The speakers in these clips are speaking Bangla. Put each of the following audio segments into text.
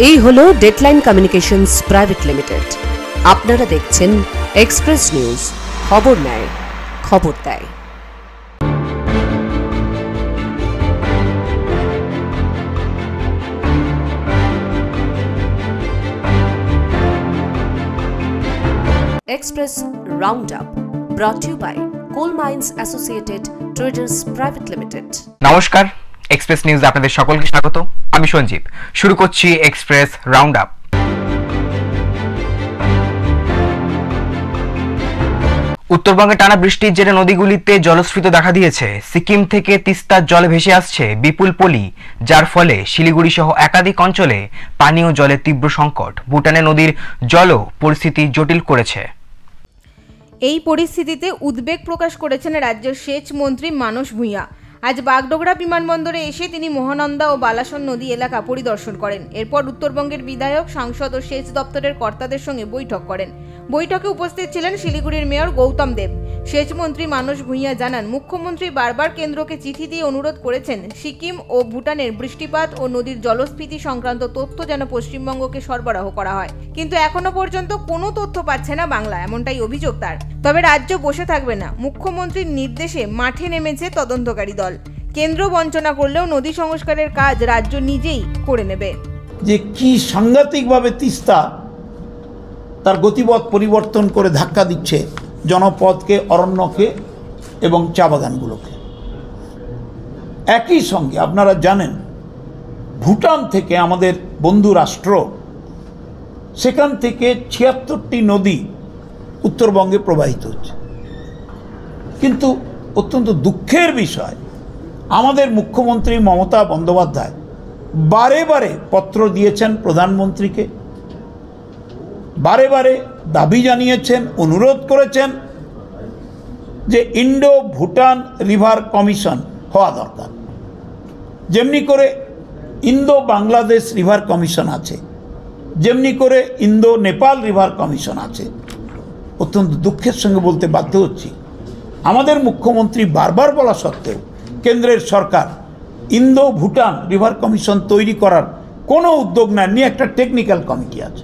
এই হলো ডেডলাইন কমিউনিকেশনস প্রাইভেট লিমিটেড। আপনারা দেখছেন এক্সপ্রেস নিউজ, খবর নেয়, খবর দেয়। Express Roundup brought to you by Coal Mines Associated Traders Private Limited. নমস্কার, এক্সপ্রেস নিউজে আপনাদের সকলকে স্বাগত। আমি সঞ্জীব। শুরু করছি এক্সপ্রেস রাউন্ডআপ। উত্তরবঙ্গে টানা বৃষ্টির জেরে নদীগুলিতে জলস্ফীতি দেখা দিয়েছে। সিকিম থেকে তিস্তার জলে ভেসে আসছে বিপুল পলি, যার ফলে শিলিগুড়ি সহ একাধিক অঞ্চলে পানীয় জলের তীব্র সংকট। ভুটানে নদীর জলও পরিস্থিতি জটিল করেছে। এই পরিস্থিতিতে উদ্বেগ প্রকাশ করেছেন রাজ্যের সেচ মন্ত্রী মানস ভূঁইয়া। আজ বাগডোগরা বিমানবন্দরে এসে তিনি মহানন্দা ও বালাসন নদী এলাকা পরিদর্শন করেন। এরপর উত্তরবঙ্গের বিধায়ক, সাংসদ ও সেচ দপ্তরের কর্তাদের সঙ্গে বৈঠক করেন। বৈঠকে উপস্থিত ছিলেন শিলিগুড়ির মেয়র গৌতম দেব। সেচ মন্ত্রী মানস ভূঁইয়া জানান, মুখ্যমন্ত্রী বারবার কেন্দ্রকে চিঠি দিয়ে অনুরোধ করেছেন সিকিম ও ভুটানের বৃষ্টিপাত ও নদীর জলস্ফীতি সংক্রান্ত তথ্য যেন পশ্চিমবঙ্গকে সরবরাহ করা হয়, কিন্তু এখনো পর্যন্ত কোনো তথ্য পাচ্ছে না বাংলা, এমনটাই অভিযোগ তার। তবে রাজ্য বসে থাকবে না, মুখ্যমন্ত্রীর নির্দেশে মাঠে নেমেছে তদন্তকারী দল। কেন্দ্র বঞ্চনা করলেও নদী সংস্কারের কাজ রাজ্য নিজেই করে নেবে। যে কি সাংঘাতিকভাবে তিস্তা তার গতিপথ পরিবর্তন করে ধাক্কা দিচ্ছে জনপদকে, অরণ্যকে এবং চা বাগানগুলোকে। একই সঙ্গে আপনারা জানেন, ভুটান থেকে আমাদের বন্ধু রাষ্ট্র, সেখান থেকে ৭৬টি নদী উত্তরবঙ্গে প্রবাহিত হচ্ছে। কিন্তু অত্যন্ত দুঃখের বিষয়, আমাদের মুখ্যমন্ত্রী মমতা বন্দ্যোপাধ্যায় বারে বারে পত্র দিয়েছেন প্রধানমন্ত্রীকে, বারে বারে দাবি জানিয়েছেন, অনুরোধ করেছেন যে ইন্ডো ভুটান রিভার কমিশন হওয়া দরকার। যেমনি করে ইন্দো বাংলাদেশ রিভার কমিশন আছে, যেমনি করে ইন্দো নেপাল রিভার কমিশন আছে। অত্যন্ত দুঃখের সঙ্গে বলতে বাধ্য হচ্ছি, আমাদের মুখ্যমন্ত্রী বারবার বলা সত্ত্বেও কেন্দ্রের সরকার ইন্দো ভুটান রিভার কমিশন তৈরি করার কোনো উদ্যোগ নেননি। একটা টেকনিক্যাল কমিটি আছে।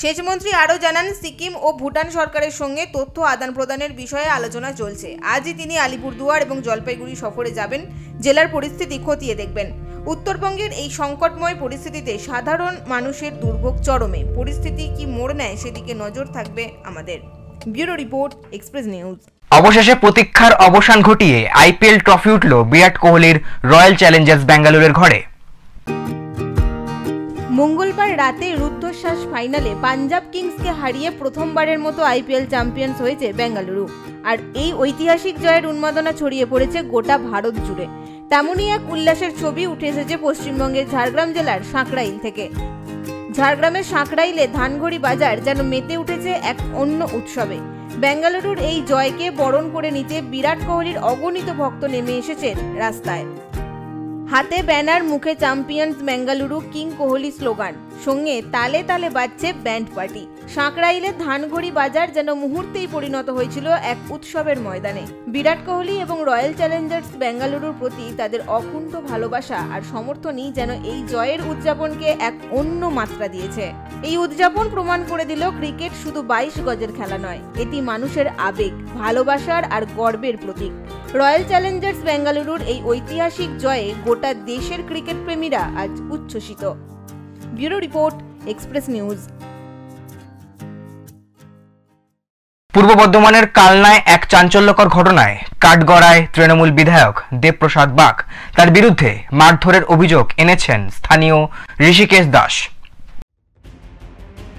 সেচমন্ত্রী আরও জানান, সিকিম ও ভুটান সরকারের সঙ্গে তথ্য আদান প্রদানের বিষয়ে আলোচনা চলছে। আজই তিনি আলিপুরদুয়ার এবং জলপাইগুড়ি সফরে যাবেন, জেলার পরিস্থিতি খতিয়ে দেখবেন। উত্তরবঙ্গের এই সংকটময় পরিস্থিতিতে সাধারণ মানুষের দুর্ভোগ চরমে। পরিস্থিতি কি মোড় নেয় সেদিকে নজর থাকবে আমাদের। Bureau report, Express news. অবশেষে প্রতীক্ষার অবসান ঘটিয়ে আইপিএল ট্রফি উঠল বিরাট কোহলির রয়্যাল চ্যালেঞ্জার্স ব্যাঙ্গালোরের ঘরে। মঙ্গলবার রাতে রুদ্ধশ্বাস ফাইনালে পাঞ্জাব কিংসকে হারিয়ে প্রথমবারের মতো আইপিএল চ্যাম্পিয়ন্স হয়েছে বেঙ্গালুরু। আর এই ঐতিহাসিক জয়ের উন্মাদনা ছড়িয়ে পড়েছে গোটা ভারত জুড়ে। তেমনই এক উল্লাসের ছবি উঠে এসেছে পশ্চিমবঙ্গের ঝাড়গ্রাম জেলার সাঁকরাইল থেকে। ঝাড়গ্রামের সাঁকরাইলে ধানঘড়ি বাজার যেন মেতে উঠেছে এক অন্য উৎসবে। বেঙ্গালুরুর এই জয়কে বরণ করে নিতে বিরাট কোহলির অগণিত ভক্ত নেমে এসেছেন রাস্তায়। হাতে ব্যানার, মুখে champions Bengaluru king Kohli slogan, সঙ্গে তালে তালে বাজছে ব্যান্ড পার্টি। সাঁকরাইলে ধানঘড়ি বাজার যেন মুহূর্তেই পরিণত হয়েছিল এক উৎসবের ময়দানে। বিরাট কোহলি এবং রয়্যাল চ্যালেঞ্জার্স বেঙ্গালুরুর প্রতি তাদের অকুণ্ঠ ভালোবাসা আর সমর্থনই যেন এই জয়ের উদযাপনকে এক অন্য মাত্রা দিয়েছে। এই উদযাপন প্রমাণ করে দিল, ক্রিকেট শুধু ২২ গজের খেলা নয়, এটি মানুষের আবেগ, ভালোবাসার আর গর্বের প্রতীক। রয়্যাল চ্যালেঞ্জার্স বেঙ্গালুরুর এই ঐতিহাসিক জয়ে গোটা দেশের ক্রিকেট প্রেমীরা আজ উচ্ছ্বসিত। Bureau report, Express news. পূর্ব বর্ধমানের কালনায় এক চাঞ্চল্যকর ঘটনায় কাঠগড়ায় তৃণমূল বিধায়ক দেবপ্রসাদ বাগ, তার বিরুদ্ধে মারধরের অভিযোগ এনেছেন স্থানীয় ঋষিকেশ দাস।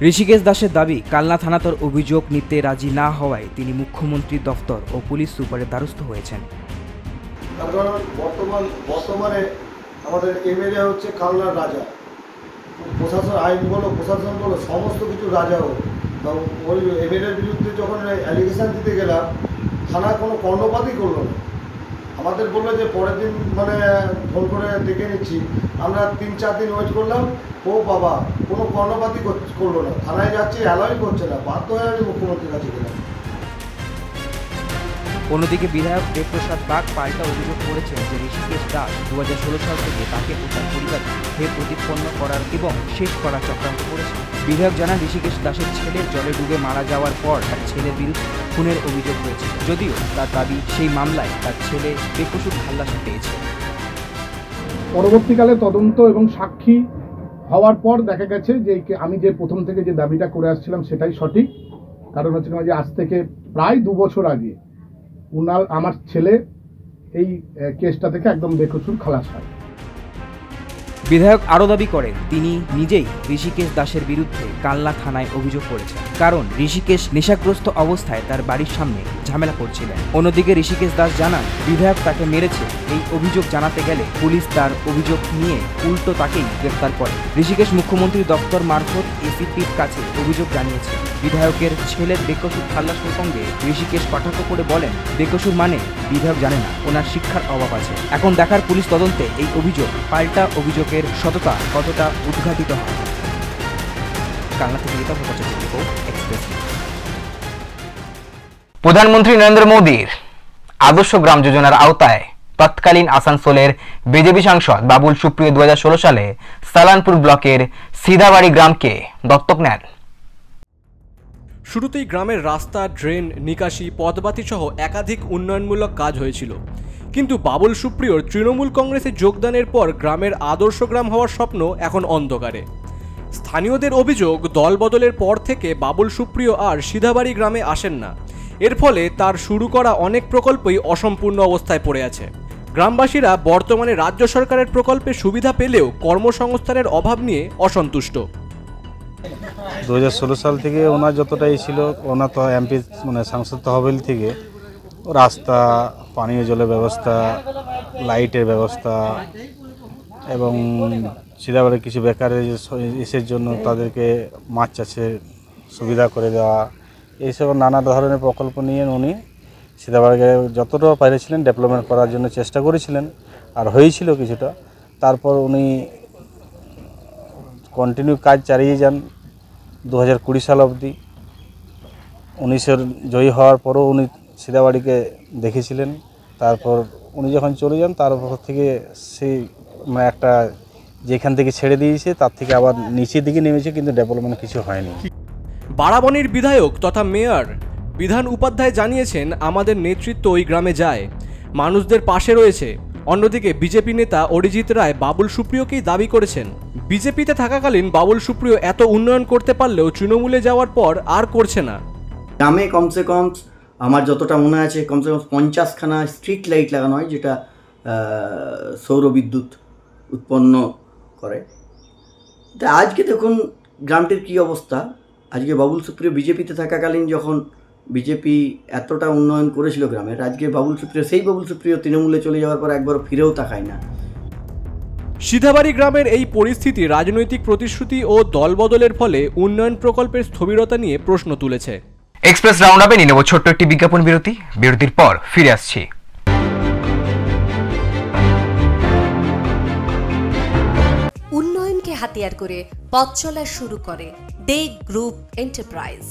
ঋষিকেশ দাসের দাবি, কালনা থানা তার অভিযোগ নিতে রাজি না হওয়ায় তিনি মুখ্যমন্ত্রীর দফতর ও পুলিশ সুপারের দ্বারস্থ হয়েছেন। বর্তমানে আমাদের এমএলএ হচ্ছে কালনার রাজা, প্রশাসন, আইন বলো, প্রশাসন বলো, সমস্ত কিছু রাজা হোক। ওই এমএলএর বিরুদ্ধে যখন অ্যালিগেশন দিতে গেলাম, থানা কোনো কর্ণপাতই করলো না। আমাদের বললো যে পরের দিন ফোন করে ডেকে নিচ্ছি। আমরা ৩-৪ দিন ওয়েট করলাম, ও বাবা কোনো কর্ণপাতই করলো না। থানায় যাচ্ছি, অ্যালাউই করছে না। বাধ্য হয়ে আমি মুখ্যমন্ত্রীর কাছে গেলাম। অন্যদিকে বিধায়ক দেবপ্রসাদ বাগ পাল্টা অভিযোগ করেছেন যে ঋষিকেশ দাস 2016 সাল থেকে তাকে ও তার পরিবারকে ফের প্রতিপন্ন করার এবং শেষ করার চক্রান্ত করেছেন। বিধায়ক জানান ঋষিকেশ দাসের ছেলের জলে ডুবে মারা যাওয়ার পর তার ছেলের বিরুদ্ধে খুনের অভিযোগ হয়েছিল, যদিও তার দাবি সেই মামলায় তার ছেলে বেকসুর খালাসি পেয়েছে। পরবর্তীকালে তদন্ত এবং সাক্ষী হওয়ার পর দেখা গেছে যে আমি যে প্রথম থেকে যে দাবিটা করে আসছিলাম সেটাই সঠিক। কারণ হচ্ছে যে আজ থেকে প্রায় 2 বছর আগে আমার ছেলে এই কেসটা থেকে একদম বেকসুর খালাস হয়। বিধায়ক আরও দাবি করেন তিনি নিজেই ঋষিকেশ দাসের বিরুদ্ধে কালনা থানায় অভিযোগ করেছেন, কারণ ঋষিকেশ নেশাগ্রস্ত অবস্থায় তার বাড়ির সামনে ঝামেলা করছিলেন। অন্যদিকে ঋষিকেশ দাস জানান বিধায়ক তাকে মেরেছে এই অভিযোগ জানাতে গেলে পুলিশ তার অভিযোগ নিয়ে উল্টো তাকেই গ্রেফতার করে। ঋষিকেশ মুখ্যমন্ত্রী দপ্তর মারফত এসিপির কাছে অভিযোগ জানিয়েছে। বিধায়কের ছেলের বেকসুর খালাস প্রসঙ্গে ঋষিকেশ কটাক্ষ করে বলেন, বেকসুর মানে বিধায়ক জানে না, ওনার শিক্ষার অভাব আছে। এখন দেখার পুলিশ তদন্তে এই অভিযোগ পাল্টা অভিযোগের সততা কতটা উদ্ঘাটিত হয়। কালনা থেকে এক্সপ্রেস। প্রধানমন্ত্রী নরেন্দ্র মোদীর আদর্শ গ্রাম যোজনার আওতায় তৎকালীন আসানসোলের বিজেপি সাংসদ বাবুল সুপ্রিয় 2016 সালে সালানপুর ব্লকের সিধাবাড়ি গ্রামকে দত্তক নেন। শুরুতেই গ্রামের রাস্তা, ড্রেন, নিকাশি, পথবাতি সহ একাধিক উন্নয়নমূলক কাজ হয়েছিল। কিন্তু বাবুল সুপ্রিয়র তৃণমূল কংগ্রেসে যোগদানের পর গ্রামের আদর্শ গ্রাম হওয়ার স্বপ্ন এখন অন্ধকারে। স্থানীয়দের অভিযোগ, দল বদলের পর থেকে বাবুল সুপ্রিয় আর সিধাবাড়ি গ্রামে আসেন না। এর ফলে তার শুরু করা অনেক প্রকল্পই অসম্পূর্ণ অবস্থায় পড়ে আছে। গ্রামবাসীরা বর্তমানে রাজ্য সরকারের প্রকল্পে সুবিধা পেলেও কর্মসংস্থানের অভাব নিয়ে অসন্তুষ্ট। 2016 সাল থেকে ওনার যতটাই ছিল, ওনার তো এমপি সাংসদ তহবিল থেকে রাস্তা, পানীয় জলের ব্যবস্থা, লাইটের ব্যবস্থা এবং সিধাবাড়ির কিছু বেকারের ইসের জন্য তাদেরকে মাছ চাষের সুবিধা করে দেওয়া, এইসব নানা ধরনের প্রকল্প নিয়ে উনি সিধাবাড়িকে যতটা পেরেছিলেন ডেভেলপমেন্ট করার জন্য চেষ্টা করেছিলেন, আর হয়েছিল কিছুটা। তারপর উনি কন্টিনিউ কাজ চালিয়ে যান 2020 সাল অবধি। 19 জয়ী হওয়ার পরও উনি সিধাবাড়িকে দেখেছিলেন। তারপর উনি যখন চলে যান তারপর থেকে সেই একটা যেখান থেকে ছেড়ে দিয়েছে তার থেকে আবার নিচের দিকে নেমেছে, কিন্তু ডেভেলপমেন্ট কিছু হয়নি। বারাবণীর বিধায়ক তথা মেয়র বিধান উপাধ্যায় জানিয়েছেন, আমাদের নেতৃত্ব ওই গ্রামে যায়, মানুষদের পাশে রয়েছে। অন্যদিকে বিজেপি নেতা অরিজিৎ রায় বাবুল সুপ্রিয়কেই দাবি করেছেন, বিজেপিতে থাকাকালীন বাবুল সুপ্রিয় এত উন্নয়ন করতে পারলেও তৃণমূলে যাওয়ার পর আর করছে না। গ্রামে কমসে কম আমার যতটা মনে আছে কমসে কম 50খানা স্ট্রিট লাইট লাগানো হয়, যেটা সৌর বিদ্যুৎ উৎপন্ন করে। তা আজকে দেখুন গ্রামটির কী অবস্থা। আজকে বাবুল সুপ্রিয় বিজেপিতে থাকাকালীন যখন বিজেপি এতটা উন্নয়ন করেছিল গ্রামের, আজকে বাবুল সুপ্রিয় সেই বাবুল সুপ্রিয় তৃণমূলে চলে যাওয়ার পর একবার ফিরেও তাকায় না। সিধাবাড়ি গ্রামের এই পরিস্থিতি রাজনৈতিক প্রতিশ্রুতি ও দলবদলের ফলে উন্নয়ন প্রকল্পের স্থবিরতা নিয়ে প্রশ্ন তুলেছে। এক্সপ্রেস রাউন্ড আপে নিয়ে নেব ছোট্ট একটি বিজ্ঞাপন বিরতি। বিরতির পর ফিরে আসছি। উন্নয়নকে হাতিয়ার করে পথ চলা শুরু করে দে গ্রুপ এন্টারপ্রাইজ।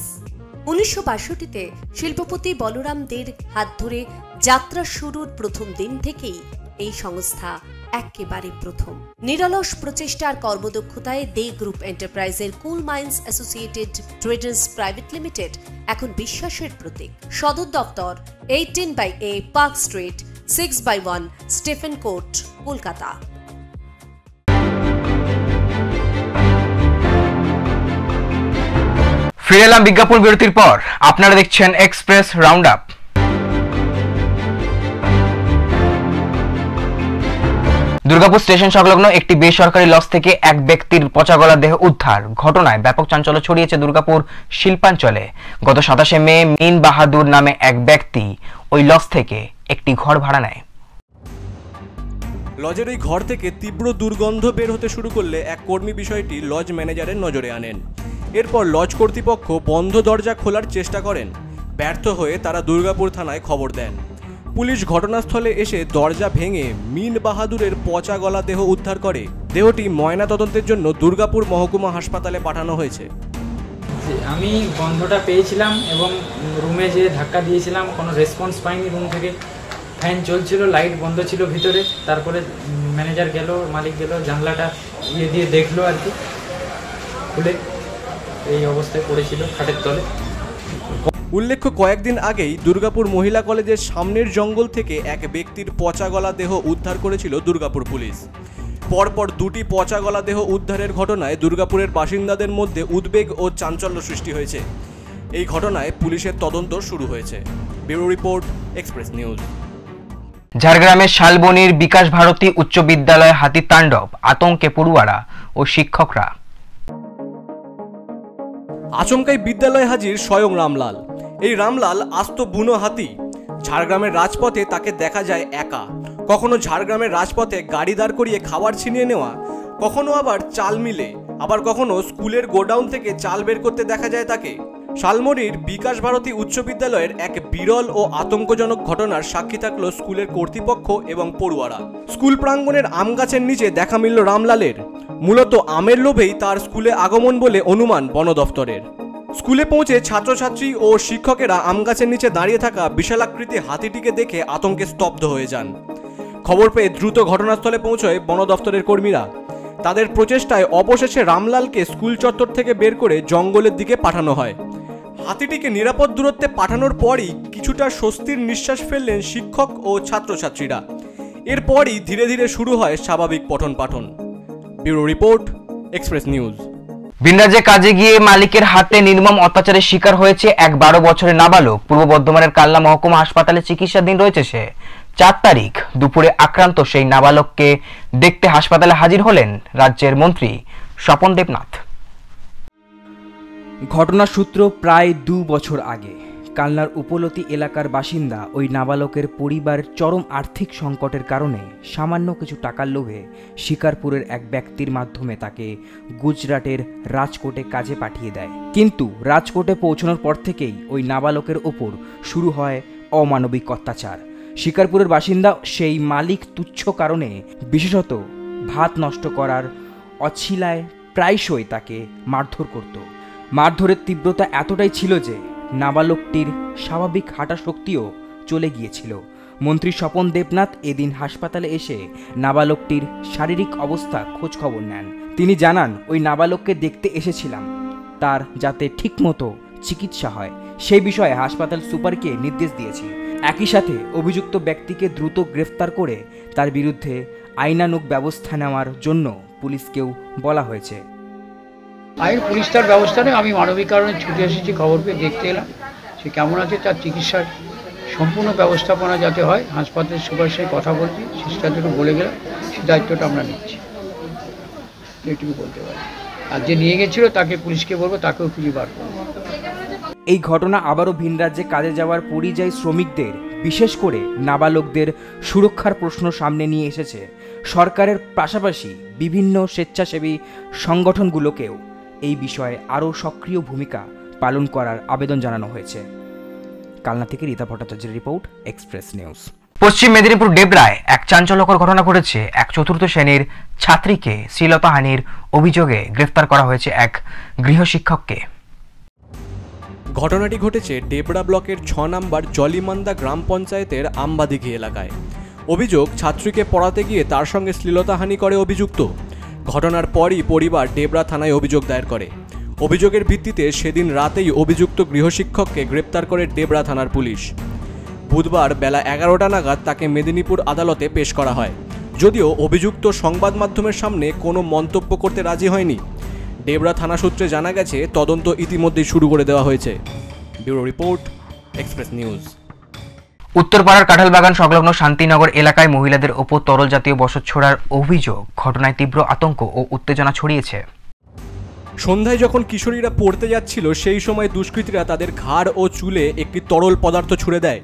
1962-তে শিল্পপতি বলরাম দের হাত ধরে যাত্রা শুরুর প্রথম দিন থেকেই এই সংস্থা একেবারে প্রথম। নিরলস প্রচেষ্টার কর্মদক্ষতায় দে গ্রুপ এন্টারপ্রাইজের Coal Mines Associated Traders Private Limited এখন বিশ্বাসের প্রতীক। সদর দপ্তর 18/A Park Street, 6/1 Stephen Court, Kolkata. ফিরে এলাম বিজ্ঞাপন বিরতির পর। আপনারা দেখছেন Express Round Up. Durgapur station সংলগ্ন একটি বেসরকারি লজ থেকে এক ব্যক্তির পচাগলা দেহ উদ্ধার ঘটনায় ব্যাপক চাঞ্চল্য ছড়িয়েছে দুর্গাপুর শিল্পাঞ্চলে। গত 27 মে মিন বাহাদুর নামে এক ব্যক্তি ওই লজ থেকে একটি ঘর ভাড়া নেয়। লজের ওই ঘর থেকে তীব্র দুর্গন্ধ বের হতে শুরু করলে এক কর্মী বিষয়টি লজ ম্যানেজারের নজরে আনেন। এরপর লজ কর্তৃপক্ষ বন্ধ দরজা খোলার চেষ্টা করেন। ব্যর্থ হয়ে তারা দুর্গাপুর থানায় খবর দেন। পুলিশ ঘটনাস্থলে এসে দরজা ভেঙে মিন বাহাদুরের পচা গলা দেহ উদ্ধার করে। দেহটি ময়না তদন্তের জন্য দুর্গাপুর মহকুমা হাসপাতালে পাঠানো হয়েছে। আমি গন্ধটা পেয়েছিলাম এবং রুমে যেয়ে ধাক্কা দিয়েছিলাম, কোনো রেসপন্স পাইনি রুম থেকে। ফ্যান চলছিল, লাইট বন্ধ ছিল ভিতরে। তারপরে ম্যানেজার গেল, মালিক গেল, জানলাটা দিয়ে দেখলো আর কি, খুলে এই অবস্থায় পড়েছিল খাটের তলে। উল্লেখ্য, কয়েকদিন আগেই দুর্গাপুর মহিলা কলেজের সামনের জঙ্গল থেকে এক ব্যক্তির পচা গলা দেহ উদ্ধার করেছিল দুর্গাপুর পুলিশ। পরপর দুটি পচা গলা দেহ উদ্ধারের ঘটনায় দুর্গাপুরের বাসিন্দাদের মধ্যে উদ্বেগ ও চাঞ্চল্য সৃষ্টি হয়েছে। এই ঘটনায় পুলিশের তদন্ত শুরু হয়েছে। Bureau report, Express news. ঝাড়গ্রামের শালবনির বিকাশ ভারতী উচ্চ বিদ্যালয়ে হাতির তাণ্ডব, আতঙ্কে পড়ুয়ারা ও শিক্ষকরা। আচমকাই বিদ্যালয়ে হাজির স্বয়ং রামলাল। এই রামলাল আস্ত বুনো হাতি। ঝাড়গ্রামের রাজপথে তাকে দেখা যায় একা। কখনো ঝাড়গ্রামের রাজপথে গাড়ি দাঁড় করিয়ে খাবার ছিনিয়ে নেওয়া, কখনো আবার চাল মিলে, আবার কখনো স্কুলের গোডাউন থেকে চাল বের করতে দেখা যায় তাকে। শালমনির বিকাশ ভারতী উচ্চ বিদ্যালয়ের এক বিরল ও আতঙ্কজনক ঘটনার সাক্ষী থাকলো স্কুলের কর্তৃপক্ষ এবং পড়ুয়ারা। স্কুল প্রাঙ্গণের আম গাছের নিচে দেখা মিলল রামলালের। মূলত আমের লোভেই তার স্কুলে আগমন বলে অনুমান বন দফতরের। স্কুলে পৌঁছে ছাত্রছাত্রী ও শিক্ষকেরা আম গাছের নিচে দাঁড়িয়ে থাকা বিশালাকৃতি হাতিটিকে দেখে আতঙ্কে স্তব্ধ হয়ে যান। খবর পেয়ে দ্রুত ঘটনাস্থলে পৌঁছয় বন দফতরের কর্মীরা। তাদের প্রচেষ্টায় অবশেষে রামলালকে স্কুল চত্বর থেকে বের করে জঙ্গলের দিকে পাঠানো হয়। হাতিটিকে নিরাপদ দূরত্বে পাঠানোর পরই কিছুটা স্বস্তির নিঃশ্বাস ফেললেন শিক্ষক ও ছাত্রছাত্রীরা। এরপরই ধীরে ধীরে শুরু হয় স্বাভাবিক পঠন পাঠন। Bureau report, Express News. ভিনরাজ্যে কাজে গিয়ে মালিকের হাতে নির্মম অত্যাচারের শিকার হয়েছে এক 12 বছরের নাবালক। পূর্ব বর্ধমানের কালনা মহকুমা হাসপাতালে চিকিৎসাধীন রয়েছে সে। 4 তারিখ দুপুরে আক্রান্ত সেই নাবালককে দেখতে হাসপাতালে হাজির হলেন রাজ্যের মন্ত্রী স্বপন দেবনাথ। ঘটনার সূত্র প্রায় 2 বছর আগে। কালনার উপলতি এলাকার বাসিন্দা ওই নাবালকের পরিবার চরম আর্থিক সংকটের কারণে সামান্য কিছু টাকার লোভে শিকারপুরের এক ব্যক্তির মাধ্যমে তাকে গুজরাটের রাজকোটে কাজে পাঠিয়ে দেয়। কিন্তু রাজকোটে পৌঁছানোর পর থেকেই ওই নাবালকের ওপর শুরু হয় অমানবিক অত্যাচার। শিকারপুরের বাসিন্দা সেই মালিক তুচ্ছ কারণে, বিশেষত ভাত নষ্ট করার অছিলায় প্রায়শই তাকে মারধর করত। মারধরের তীব্রতা এতটাই ছিল যে নাবালকটির স্বাভাবিক হাঁটা শক্তিও চলে গিয়েছিল। মন্ত্রী স্বপন দেবনাথ এদিন হাসপাতালে এসে নাবালকটির শারীরিক অবস্থা খোঁজ খবর নেন। তিনি জানান, ওই নাবালককে দেখতে এসেছিলাম, তার যাতে ঠিকমতো চিকিৎসা হয় সেই বিষয়ে হাসপাতাল সুপারকে নির্দেশ দিয়েছি। একই সাথে অভিযুক্ত ব্যক্তিকে দ্রুত গ্রেফতার করে তার বিরুদ্ধে আইনানুগ ব্যবস্থা নেওয়ার জন্য পুলিশকেও বলা হয়েছে। পুলিশ তার ব্যবস্থা নেই। আমি মানবিক কারণে ছুটে এসেছি, খবর পেয়ে দেখতে এলাম সে কেমন আছে, তার চিকিৎসার সম্পূর্ণ ব্যবস্থাপনা যাতে হয় হাসপাতালের সুপারের সাথে কথা বলছি, সিস্টারদেরও বলে গেলাম, সে দায়িত্বটা আমরা নিচ্ছি, এটুকু বলতে পারি। আর যে নিয়ে গেছিল তাকে পুলিশকে বলবো, তাকেও খুঁজে বার করবো। এই ঘটনা আবারও ভিন রাজ্যে কাজে যাওয়ার পরিযায়ী শ্রমিকদের, বিশেষ করে নাবালকদের সুরক্ষার প্রশ্ন সামনে নিয়ে এসেছে। সরকারের পাশাপাশি বিভিন্ন স্বেচ্ছাসেবী সংগঠনগুলোকেও এই বিষয়ে আরও সক্রিয় ভূমিকা পালন করার আবেদন জানানো হয়েছে। কালনা থেকে রীতা ভট্টাচার্যের রিপোর্ট, এক্সপ্রেস নিউজ। পশ্চিম মেদিনীপুর ডেবরায় এক চাঞ্চল্যকর ঘটনা ঘটেছে। এক 4র্থ শ্রেণীর ছাত্রীকে শ্লীলতাহানির অভিযোগে গ্রেফতার করা হয়েছে এক গৃহশিক্ষককে। ঘটনাটি ঘটেছে ডেবরা ব্লকের 6 নম্বর জলিমান্দা গ্রাম পঞ্চায়েতের আমবাদিঘি এলাকায়। অভিযোগ, ছাত্রীকে পড়াতে গিয়ে তার সঙ্গে শ্লীলতাহানি করে অভিযুক্ত। ঘটনার পরই পরিবার ডেবরা থানায় অভিযোগ দায়ের করে। অভিযোগের ভিত্তিতে সেদিন রাতেই অভিযুক্ত গৃহশিক্ষককে গ্রেপ্তার করে ডেবরা থানার পুলিশ। বুধবার বেলা 11টা নাগাদ তাকে মেদিনীপুর আদালতে পেশ করা হয়। যদিও অভিযুক্ত সংবাদ মাধ্যমের সামনে কোনো মন্তব্য করতে রাজি হয়নি। ডেবরা থানা সূত্রে জানা গেছে, তদন্ত ইতিমধ্যেই শুরু করে দেওয়া হয়েছে। Bureau report, Express News. উত্তরপাড়ার কাঁঠালবাগান সংলগ্ন শান্তিনগর এলাকায় মহিলাদের ওপর তরল জাতীয় বসত ছোড়ার অভিযোগ। ঘটনায় তীব্র আতঙ্ক ও উত্তেজনা ছড়িয়েছে। সন্ধ্যায় যখন কিশোরীরা পড়তে যাচ্ছিল, সেই সময় দুষ্কৃতীরা তাদের ঘাড় ও চুলে একটি তরল পদার্থ ছুড়ে দেয়।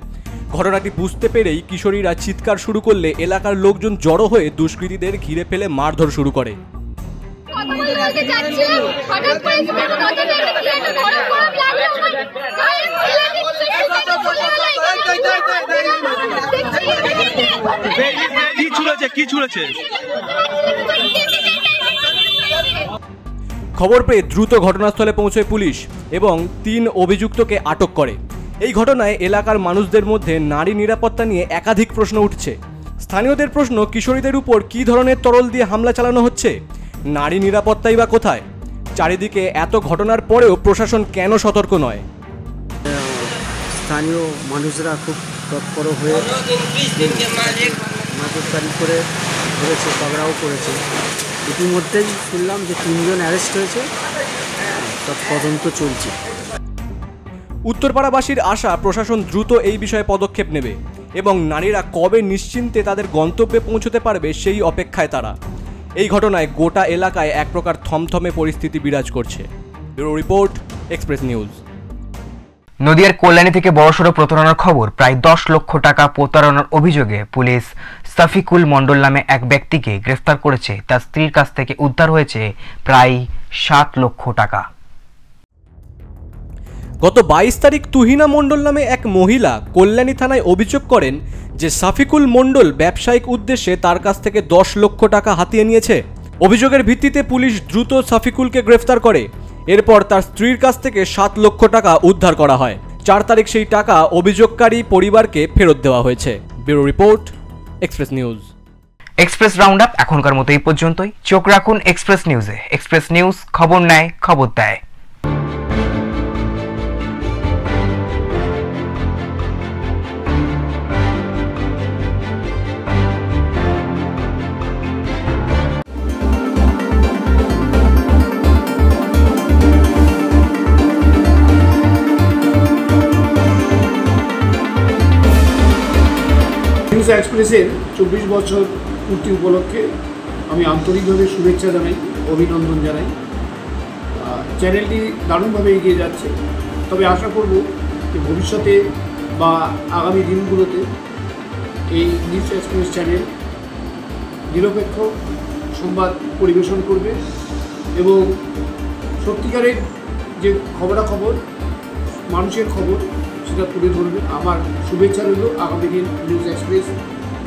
ঘটনাটি বুঝতে পেরেই কিশোরীরা চিৎকার শুরু করলে এলাকার লোকজন জড়ো হয়ে দুষ্কৃতীদের ঘিরে ফেলে মারধর শুরু করে। খবর পেয়ে দ্রুত ঘটনাস্থলে পৌঁছয় পুলিশ এবং 3 অভিযুক্তকে আটক করে। এই ঘটনায় এলাকার মানুষদের মধ্যে নারী নিরাপত্তা নিয়ে একাধিক প্রশ্ন উঠছে। স্থানীয়দের প্রশ্ন, কিশোরীদের উপর কী ধরনের তরল দিয়ে হামলা চালানো হচ্ছে? নারী নিরাপত্তাই বা কোথায়? চারিদিকে এত ঘটনার পরেও প্রশাসন কেন সতর্ক নয়? স্থানীয় মানুষরা খুব তৎপর হয়ে নজরদারি করে ধরেছে, পাকড়াও করেছে। ইতিমধ্যেই শুনলাম যে 3 জন অ্যারেস্ট হয়েছে, তদন্ত চলছে। উত্তরপাড়াবাসীর আশা প্রশাসন দ্রুত এই বিষয়ে পদক্ষেপ নেবে এবং নারীরা কবে নিশ্চিন্তে তাদের গন্তব্যে পৌঁছতে পারবে সেই অপেক্ষায় তারা। এই ঘটনায় গোটা এলাকায় এক প্রকার থমথমে পরিস্থিতি বিরাজ করছে। Bureau report, Express news. নদিয়ার কল্যাণী থেকে বড়সড় প্রতারণার খবর। প্রায় 10 লক্ষ টাকা প্রতারণার অভিযোগে পুলিশ সাফিকুল মণ্ডল নামে এক ব্যক্তিকে গ্রেফতার করেছে। তার স্ত্রীর কাছ থেকে উদ্ধার হয়েছে প্রায় 7 লক্ষ টাকা। গত 22 তারিখ তুহিনা মণ্ডল নামে এক মহিলা কল্যাণী থানায় অভিযোগ করেন যে সাফিকুল মণ্ডল ব্যবসায়িক উদ্দেশ্যে তার কাছ থেকে 10 লক্ষ টাকা হাতিয়ে নিয়েছে। অভিযোগের ভিত্তিতে পুলিশ দ্রুত সাফিকুলকে গ্রেফতার করে। এরপর তার স্ত্রীর কাছ থেকে 7 লক্ষ টাকা উদ্ধার করা হয়। 4 তারিখ সেই টাকা অভিযোগকারী পরিবারকে ফেরত দেওয়া হয়েছে। Bureau report, Express news. Express Round up এখনকার মতো এই পর্যন্তই। চোখ রাখুন এক্সপ্রেস নিউজে। এক্সপ্রেস নিউজ, খবর নেয়, খবর দেয়। নিউজ এক্সপ্রেসের 24 বছর পূর্তি উপলক্ষে আমি আন্তরিকভাবে শুভেচ্ছা জানাই, অভিনন্দন জানাই। চ্যানেলটি দারুণভাবে এগিয়ে যাচ্ছে। তবে আশা করব যে ভবিষ্যতে বা আগামী দিনগুলোতে এই নিউজ এক্সপ্রেস চ্যানেল নিরপেক্ষ সংবাদ পরিবেশন করবে এবং সত্যিকারের যে খবরাখবর, মানুষের খবর, সেটা তুলে ধরবে। আমার শুভেচ্ছা রইল আগামী দিন নিউজ এক্সপ্রেস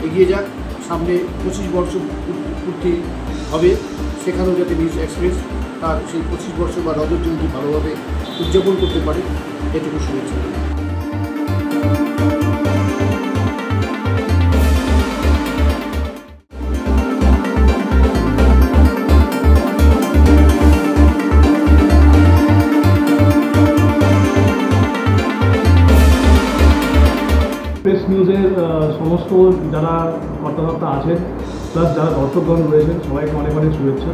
এগিয়ে যাক। সামনে 25 বর্ষ পূর্তি হবে, সেখানেও যাতে নিউজ এক্সপ্রেস তার সেই 25 বর্ষ বা রজত জয়ন্তী ভালোভাবে উদযাপন করতে পারে, এটুকু শুভেচ্ছা রইল। এক্সপ্রেস নিউজের সমস্ত যারা কর্তাকর্তা আছেন প্লাস যারা দর্শকগণ রয়েছেন সবাইকে অনেক অনেক শুভেচ্ছা।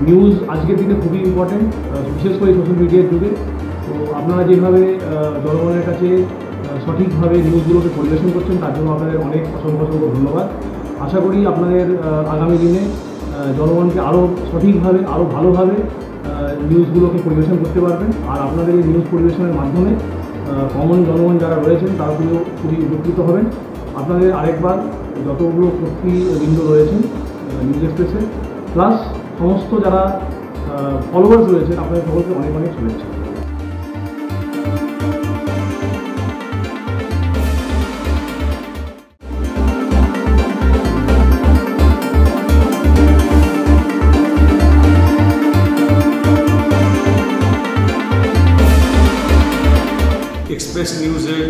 নিউজ আজকের দিনে খুবই ইম্পর্টেন্ট, বিশেষ করে সোশ্যাল মিডিয়ার যুগে। তো আপনারা যেভাবে জনগণের কাছে সঠিকভাবে নিউজগুলোকে পরিবেশন করছেন তার জন্য আপনাদের অনেক অসংখ্য ধন্যবাদ। আশা করি আপনাদের আগামী দিনে জনগণকে আরও সঠিকভাবে, আরও ভালোভাবে নিউজগুলোকে পরিবেশন করতে পারবেন। আর আপনাদের এই নিউজ পরিবেশনের মাধ্যমে কমন জনগণ যারা রয়েছেন তারা খুবই উপকৃত হবেন। আপনাদের আরেকবার যতগুলো কর্তৃবৃন্দ রয়েছেন নিউজ এক্সপ্রেসে প্লাস সমস্ত যারা ফলোয়ার্স রয়েছেন আপনাদের সকলকে অনেক অনেক শুভেচ্ছা। এক্সপ্রেস নিউজের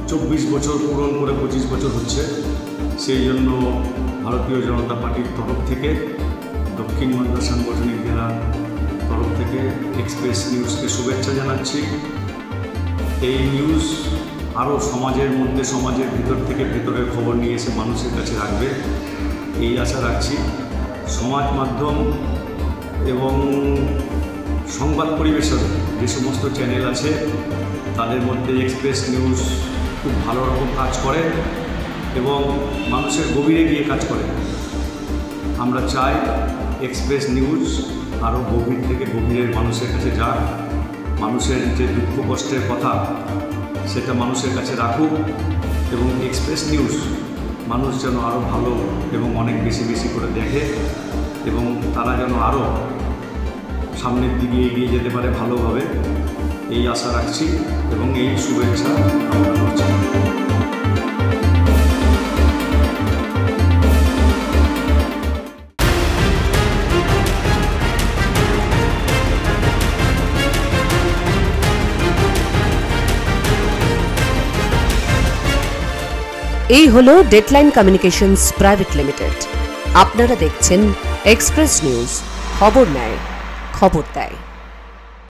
24 বছর পূরণ করে 25 বছর হচ্ছে। সেই জন্য ভারতীয় জনতা পার্টির তরফ থেকে, দক্ষিণ মালদা সাংগঠনিক জেলার তরফ থেকে এক্সপ্রেস নিউজকে শুভেচ্ছা জানাচ্ছি। এই নিউজ আরও সমাজের মধ্যে, সমাজের ভিতর থেকে ভেতরের খবর নিয়ে এসে মানুষের কাছে রাখবে, এই আশা রাখছি। সমাজ মাধ্যম এবং সংবাদ পরিবেশন যে সমস্ত চ্যানেল আছে তাদের মধ্যে এক্সপ্রেস নিউজ খুব ভালো রকম কাজ করে এবং মানুষের গভীরে গিয়ে কাজ করে। আমরা চাই এক্সপ্রেস নিউজ আরও গভীর থেকে গভীরের মানুষের কাছে যাক, মানুষের যে দুঃখ কষ্টের কথা সেটা মানুষের কাছে রাখুক এবং এক্সপ্রেস নিউজ মানুষ যেন আরও ভালো এবং অনেক বেশি বেশি করে দেখে এবং তারা যেন আরও সামনের দিকে এগিয়ে যেতে পারে ভালোভাবে, এই আশা রাখছি এবং এই শুভেচ্ছা কামনা করছি। এই হলো ডেডলাইন কমিউনিকেশনস প্রাইভেট লিমিটেড। আপনারা দেখছেন এক্সপ্রেস নিউজ, খবর নেয়, খবর দেয়।